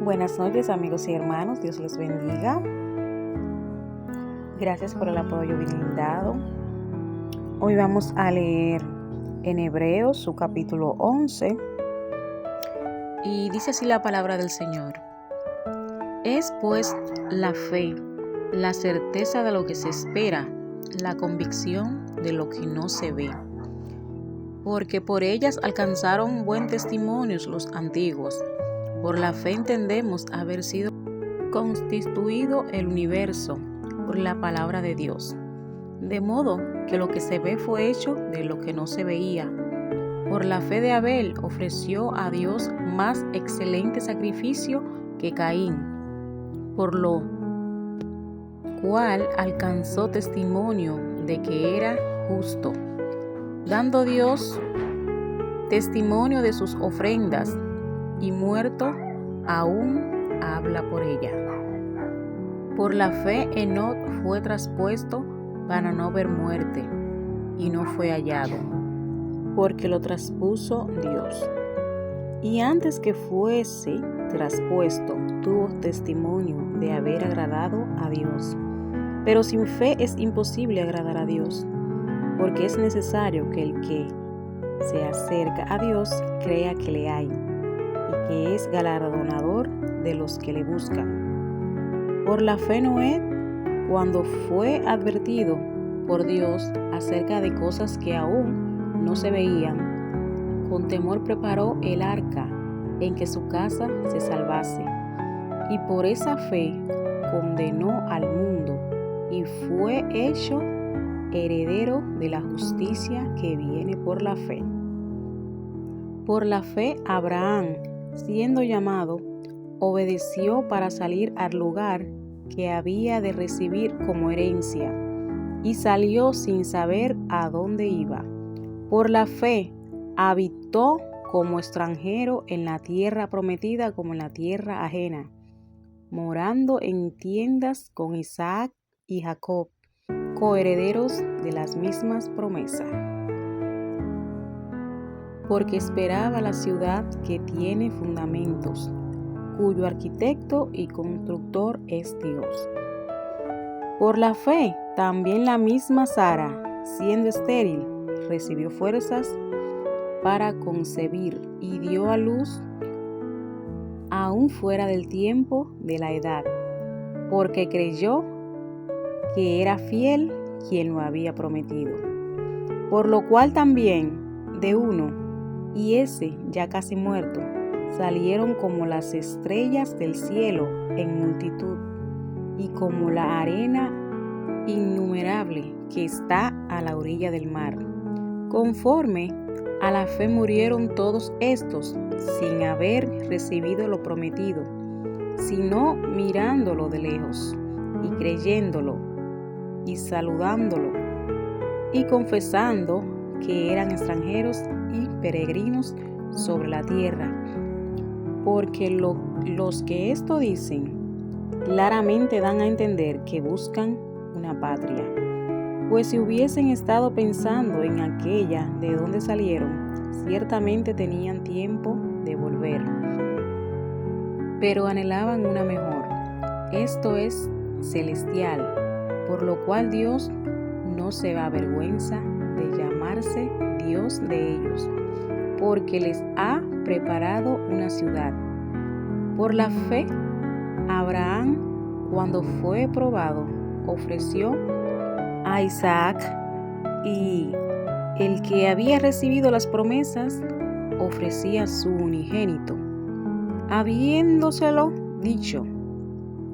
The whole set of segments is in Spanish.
Buenas noches, amigos y hermanos, Dios les bendiga. Gracias por el apoyo brindado. Hoy vamos a leer en Hebreos su capítulo 11 y dice así la palabra del Señor. Es pues la fe, la certeza de lo que se espera, la convicción de lo que no se ve. Porque por ellas alcanzaron buen testimonio los antiguos. Por la fe entendemos haber sido constituido el universo por la palabra de Dios, de modo que lo que se ve fue hecho de lo que no se veía. Por la fe de Abel ofreció a Dios más excelente sacrificio que Caín, por lo cual alcanzó testimonio de que era justo, dando Dios testimonio de sus ofrendas, y muerto aún habla por ella. Por la fe Enoc fue traspuesto para no ver muerte, y no fue hallado, porque lo traspuso Dios. Y antes que fuese traspuesto, tuvo testimonio de haber agradado a Dios. Pero sin fe es imposible agradar a Dios, porque es necesario que el que se acerca a Dios crea que le hay, y que es galardonador de los que le buscan. Por la fe Noé, cuando fue advertido por Dios acerca de cosas que aún no se veían, con temor preparó el arca en que su casa se salvase, y por esa fe condenó al mundo y fue hecho heredero de la justicia que viene por la fe. Por la fe Abraham, siendo llamado, obedeció para salir al lugar que había de recibir como herencia, y salió sin saber a dónde iba. Por la fe habitó como extranjero en la tierra prometida como en la tierra ajena, morando en tiendas con Isaac y Jacob, coherederos de las mismas promesas. Porque esperaba la ciudad que tiene fundamentos, cuyo arquitecto y constructor es Dios. Por la fe, también la misma Sara, siendo estéril, recibió fuerzas para concebir y dio a luz aún fuera del tiempo de la edad, porque creyó que era fiel quien lo había prometido. Por lo cual también de uno, y ese ya casi muerto, salieron como las estrellas del cielo en multitud, y como la arena innumerable que está a la orilla del mar. Conforme a la fe murieron todos estos sin haber recibido lo prometido, sino mirándolo de lejos, y creyéndolo, y saludándolo, y confesando que eran extranjeros y peregrinos sobre la tierra. Porque los que esto dicen, claramente dan a entender que buscan una patria. Pues si hubiesen estado pensando en aquella de donde salieron, ciertamente tenían tiempo de volver. Pero anhelaban una mejor, esto es celestial, por lo cual Dios no se avergüenza de llamarse Dios de ellos, porque les ha preparado una ciudad. Por la fe, Abraham, cuando fue probado, ofreció a Isaac, y el que había recibido las promesas ofrecía su unigénito, habiéndoselo dicho: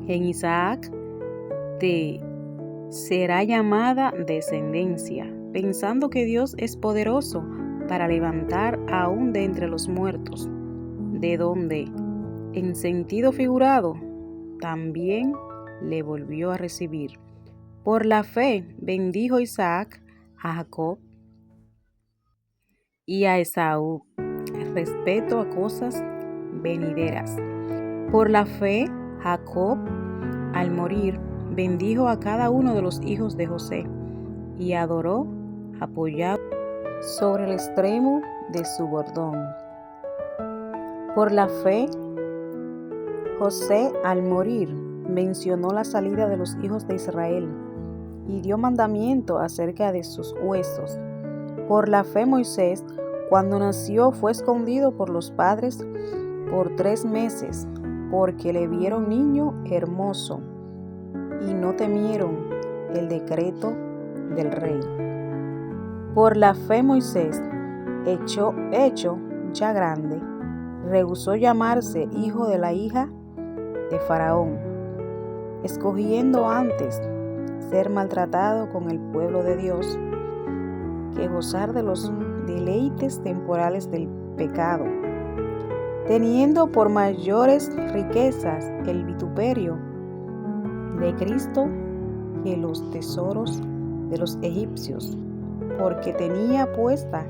en Isaac te será llamada descendencia, pensando que Dios es poderoso para levantar aún de entre los muertos, de donde, en sentido figurado, también le volvió a recibir. Por la fe bendijo Isaac a Jacob y a Esaú, respecto a cosas venideras. Por la fe Jacob, al morir, bendijo a cada uno de los hijos de José, y adoró apoyado sobre el extremo de su bordón. Por la fe José, al morir, mencionó la salida de los hijos de Israel y dio mandamiento acerca de sus huesos. Por la fe Moisés, cuando nació, fue escondido por los padres por 3 meses, porque le vieron niño hermoso y no temieron el decreto del rey. Por la fe Moisés, hecho ya grande, rehusó llamarse hijo de la hija de Faraón, escogiendo antes ser maltratado con el pueblo de Dios que gozar de los deleites temporales del pecado, teniendo por mayores riquezas el vituperio de Cristo que los tesoros de los egipcios, porque tenía puesta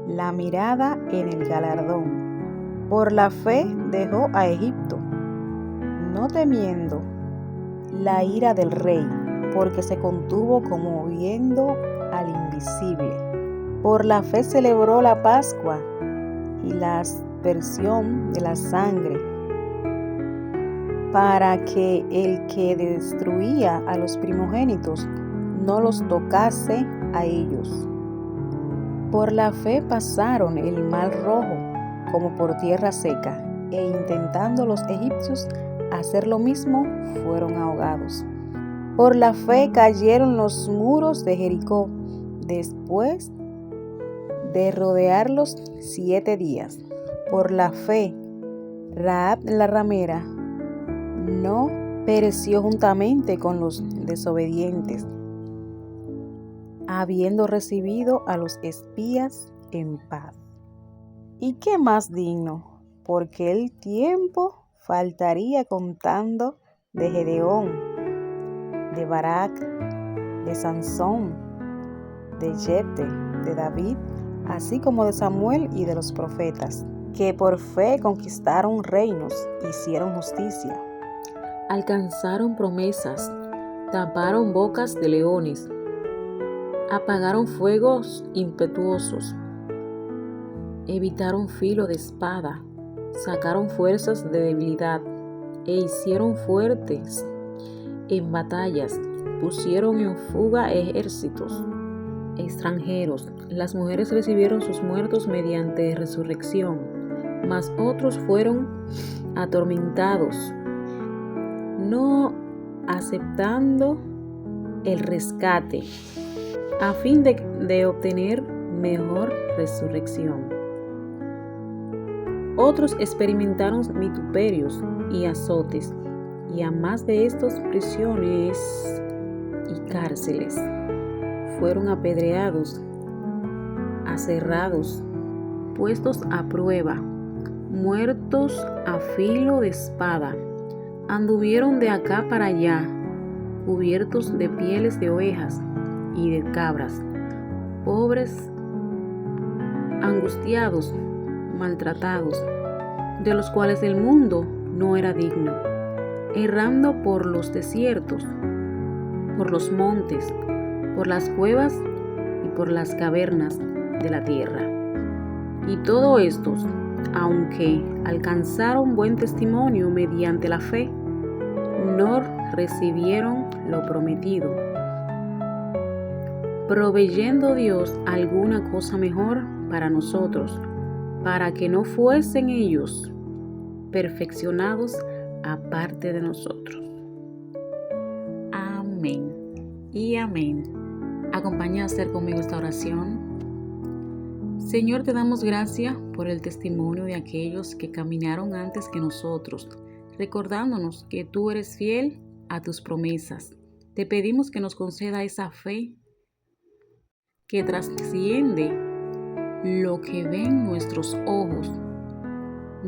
la mirada en el galardón. Por la fe dejó a Egipto, no temiendo la ira del rey, porque se contuvo como viendo al invisible. Por la fe celebró la Pascua y la aspersión de la sangre, para que el que destruía a los primogénitos no los tocase a ellos. Por la fe pasaron el mar Rojo como por tierra seca, e intentando los egipcios hacer lo mismo, fueron ahogados. Por la fe cayeron los muros de Jericó, después de rodearlos 7 días. Por la fe, Rahab la ramera no pereció juntamente con los desobedientes, habiendo recibido a los espías en paz. ¿Y qué más digno? Porque el tiempo faltaría contando de Gedeón, de Barak, de Sansón, de Jefté, de David, así como de Samuel y de los profetas, que por fe conquistaron reinos, hicieron justicia, alcanzaron promesas, taparon bocas de leones, apagaron fuegos impetuosos, evitaron filo de espada, sacaron fuerzas de debilidad e hicieron fuertes en batallas, pusieron en fuga ejércitos extranjeros. Las mujeres recibieron sus muertos mediante resurrección, mas otros fueron atormentados, no aceptando el rescate, a fin de obtener mejor resurrección. Otros experimentaron vituperios y azotes, y a más de estos prisiones y cárceles. Fueron apedreados, aserrados, puestos a prueba, muertos a filo de espada. Anduvieron de acá para allá, cubiertos de pieles de ovejas y de cabras, pobres, angustiados, maltratados, de los cuales el mundo no era digno, errando por los desiertos, por los montes, por las cuevas y por las cavernas de la tierra. Y todos estos, aunque alcanzaron buen testimonio mediante la fe, no recibieron lo prometido, proveyendo Dios alguna cosa mejor para nosotros, para que no fuesen ellos perfeccionados aparte de nosotros. Amén y amén. Acompáñame a hacer conmigo esta oración. Señor, te damos gracias por el testimonio de aquellos que caminaron antes que nosotros, recordándonos que tú eres fiel a tus promesas. Te pedimos que nos conceda esa fe que trasciende lo que ven nuestros ojos,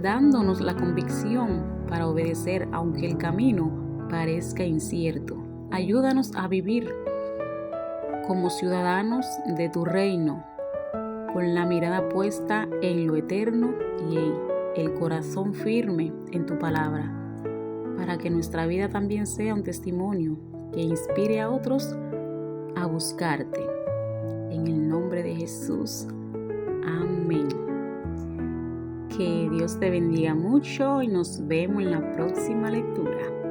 dándonos la convicción para obedecer aunque el camino parezca incierto. Ayúdanos a vivir como ciudadanos de tu reino, con la mirada puesta en lo eterno y el corazón firme en tu palabra, para que nuestra vida también sea un testimonio que inspire a otros a buscarte. En el nombre de Jesús. Amén. Que Dios te bendiga mucho y nos vemos en la próxima lectura.